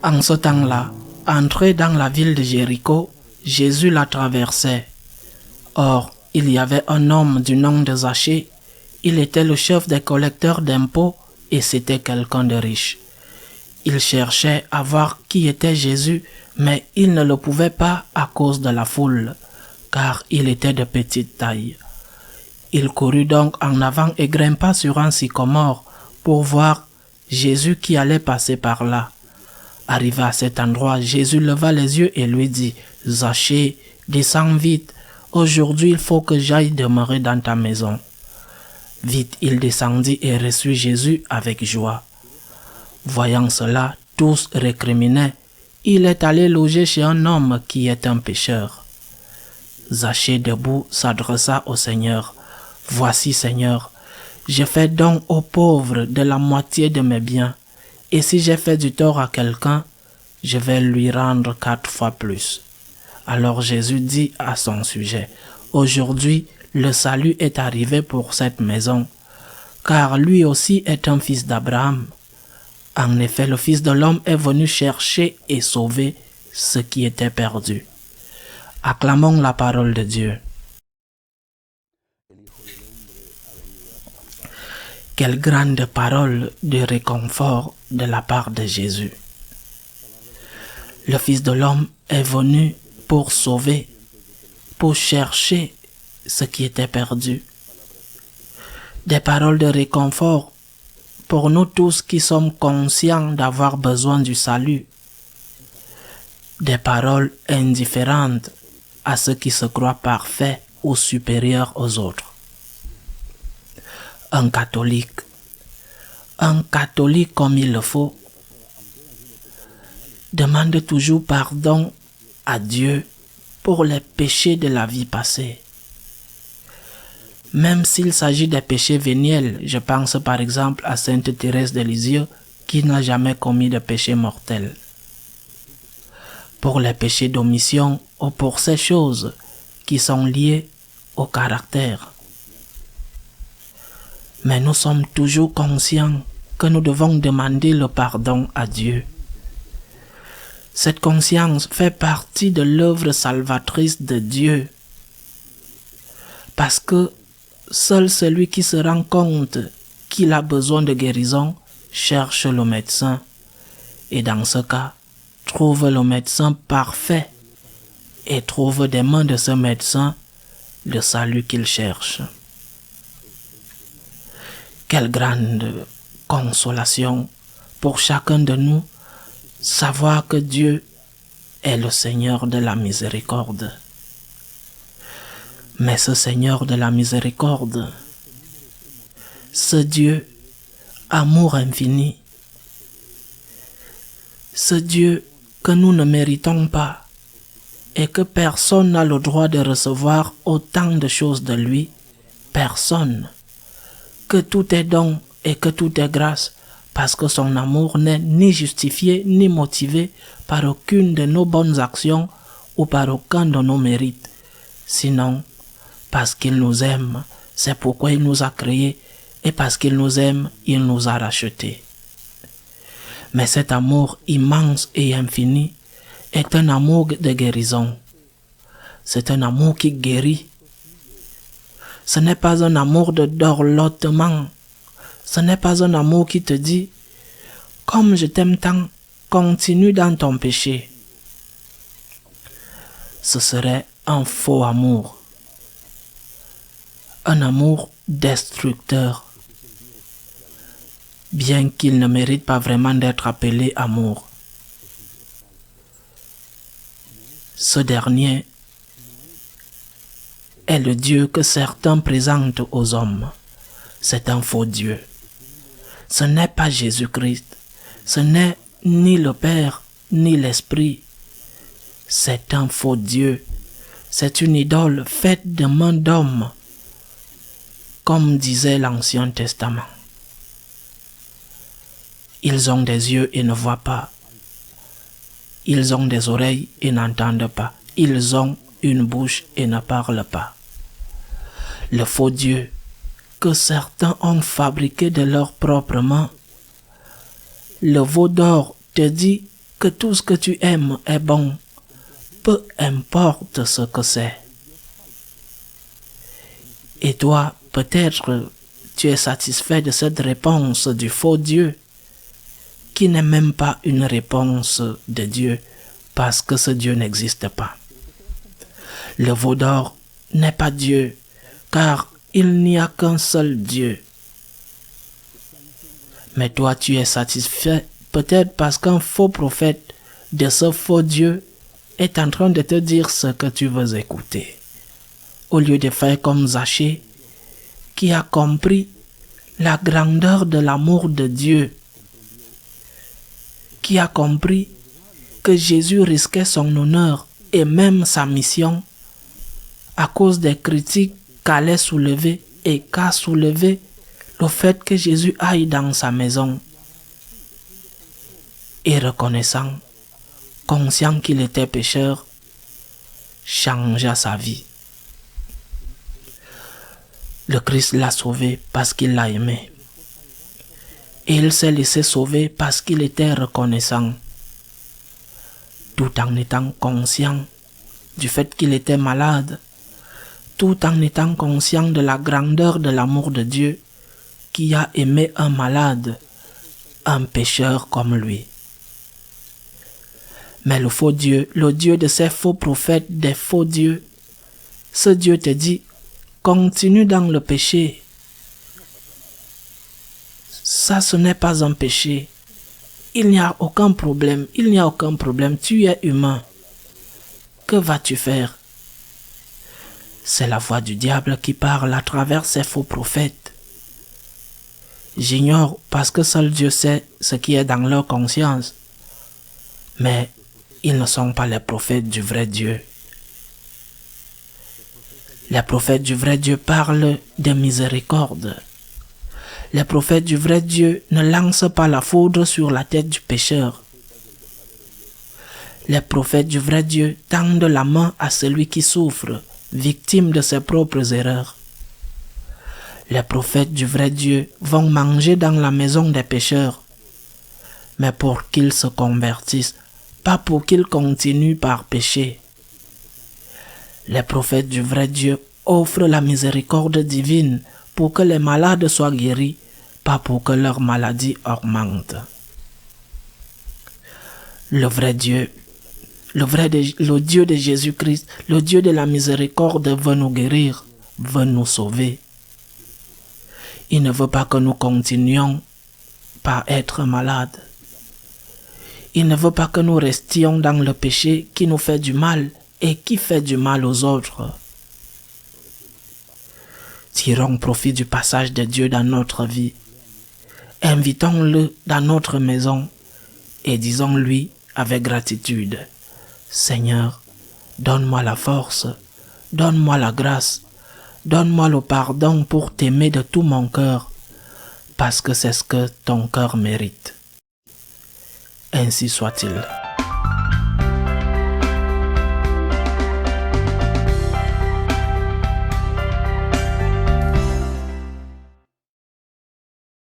En ce temps-là, entré dans la ville de Jéricho, Jésus la traversait. Or, il y avait un homme du nom de Zachée. Il était le chef des collecteurs d'impôts et c'était quelqu'un de riche. Il cherchait à voir qui était Jésus, mais il ne le pouvait pas à cause de la foule, car il était de petite taille. Il courut donc en avant et grimpa sur un sycomore pour voir Jésus qui allait passer par là. Arrivé à cet endroit, Jésus leva les yeux et lui dit, « Zachée, descends vite, aujourd'hui il faut que j'aille demeurer dans ta maison. » Vite il descendit et reçut Jésus avec joie. Voyant cela, tous récriminaient, « Il est allé loger chez un homme qui est un pécheur. » Zachée debout s'adressa au Seigneur, « Voici Seigneur, je fais don aux pauvres de la moitié de mes biens. Et si j'ai fait du tort à quelqu'un, je vais lui rendre 4 fois plus. » Alors Jésus dit à son sujet, « Aujourd'hui, le salut est arrivé pour cette maison, car lui aussi est un fils d'Abraham. En effet, le Fils de l'homme est venu chercher et sauver ce qui était perdu. » Acclamons la parole de Dieu. Quelle grande parole de réconfort de la part de Jésus. Le Fils de l'homme est venu pour sauver, pour chercher ce qui était perdu. Des paroles de réconfort pour nous tous qui sommes conscients d'avoir besoin du salut. Des paroles indifférentes à ceux qui se croient parfaits ou supérieurs aux autres. Un catholique comme il le faut, demande toujours pardon à Dieu pour les péchés de la vie passée. Même s'il s'agit des péchés véniels, je pense par exemple à Sainte Thérèse de Lisieux qui n'a jamais commis de péché mortel. Pour les péchés d'omission ou pour ces choses qui sont liées au caractère. Mais nous sommes toujours conscients que nous devons demander le pardon à Dieu. Cette conscience fait partie de l'œuvre salvatrice de Dieu. Parce que seul celui qui se rend compte qu'il a besoin de guérison cherche le médecin. Et dans ce cas, trouve le médecin parfait et trouve des mains de ce médecin le salut qu'il cherche. Quelle grande consolation pour chacun de nous, savoir que Dieu est le Seigneur de la miséricorde. Mais ce Seigneur de la miséricorde, ce Dieu, amour infini, ce Dieu que nous ne méritons pas et que personne n'a le droit de recevoir autant de choses de lui, personne, que tout est don et que tout est grâce, parce que son amour n'est ni justifié ni motivé par aucune de nos bonnes actions ou par aucun de nos mérites, sinon parce qu'il nous aime, c'est pourquoi il nous a créés, et parce qu'il nous aime, il nous a rachetés. Mais cet amour immense et infini est un amour de guérison. C'est un amour qui guérit. Ce n'est pas un amour de dorlotement. Ce n'est pas un amour qui te dit « Comme je t'aime tant, continue dans ton péché. » Ce serait un faux amour. Un amour destructeur. Bien qu'il ne mérite pas vraiment d'être appelé amour. Ce dernier est le Dieu que certains présentent aux hommes. C'est un faux Dieu. Ce n'est pas Jésus-Christ. Ce n'est ni le Père, ni l'Esprit. C'est un faux Dieu. C'est une idole faite de mains d'hommes, comme disait l'Ancien Testament. Ils ont des yeux et ne voient pas. Ils ont des oreilles et n'entendent pas. Ils ont une bouche et ne parlent pas. Le faux Dieu que certains ont fabriqué de leurs propres mains. Le veau d'or te dit que tout ce que tu aimes est bon, peu importe ce que c'est. Et toi, peut-être, tu es satisfait de cette réponse du faux Dieu, qui n'est même pas une réponse de Dieu, parce que ce Dieu n'existe pas. Le veau d'or n'est pas Dieu, car il n'y a qu'un seul Dieu. Mais toi, tu es satisfait, peut-être parce qu'un faux prophète de ce faux Dieu est en train de te dire ce que tu veux écouter. Au lieu de faire comme Zachée, qui a compris la grandeur de l'amour de Dieu, qui a compris que Jésus risquait son honneur et même sa mission à cause des critiques qu'allait soulever et qu'a soulevé le fait que Jésus aille dans sa maison. Et reconnaissant, conscient qu'il était pécheur, changea sa vie. Le Christ l'a sauvé parce qu'il l'a aimé. Et il s'est laissé sauver parce qu'il était reconnaissant, tout en étant conscient du fait qu'il était malade, tout en étant conscient de la grandeur de l'amour de Dieu qui a aimé un malade, un pécheur comme lui. Mais le faux Dieu, le Dieu de ces faux prophètes, des faux dieux, ce Dieu te dit, continue dans le péché. Ça, ce n'est pas un péché. Il n'y a aucun problème, tu es humain. Que vas-tu faire? C'est la voix du diable qui parle à travers ces faux prophètes. J'ignore parce que seul Dieu sait ce qui est dans leur conscience. Mais ils ne sont pas les prophètes du vrai Dieu. Les prophètes du vrai Dieu parlent de miséricorde. Les prophètes du vrai Dieu ne lancent pas la foudre sur la tête du pécheur. Les prophètes du vrai Dieu tendent la main à celui qui souffre, victime de ses propres erreurs. Les prophètes du vrai Dieu vont manger dans la maison des pécheurs, mais pour qu'ils se convertissent, pas pour qu'ils continuent par péché. Les prophètes du vrai Dieu offrent la miséricorde divine pour que les malades soient guéris, pas pour que leur maladie augmente. Le vrai Dieu, le Dieu de Jésus-Christ, le Dieu de la miséricorde veut nous guérir, veut nous sauver. Il ne veut pas que nous continuions par être malades. Il ne veut pas que nous restions dans le péché qui nous fait du mal et qui fait du mal aux autres. Tirons profit du passage de Dieu dans notre vie. Invitons-le dans notre maison et disons-lui avec gratitude, Seigneur, donne-moi la force, donne-moi la grâce, donne-moi le pardon pour t'aimer de tout mon cœur, parce que c'est ce que ton cœur mérite. Ainsi soit-il.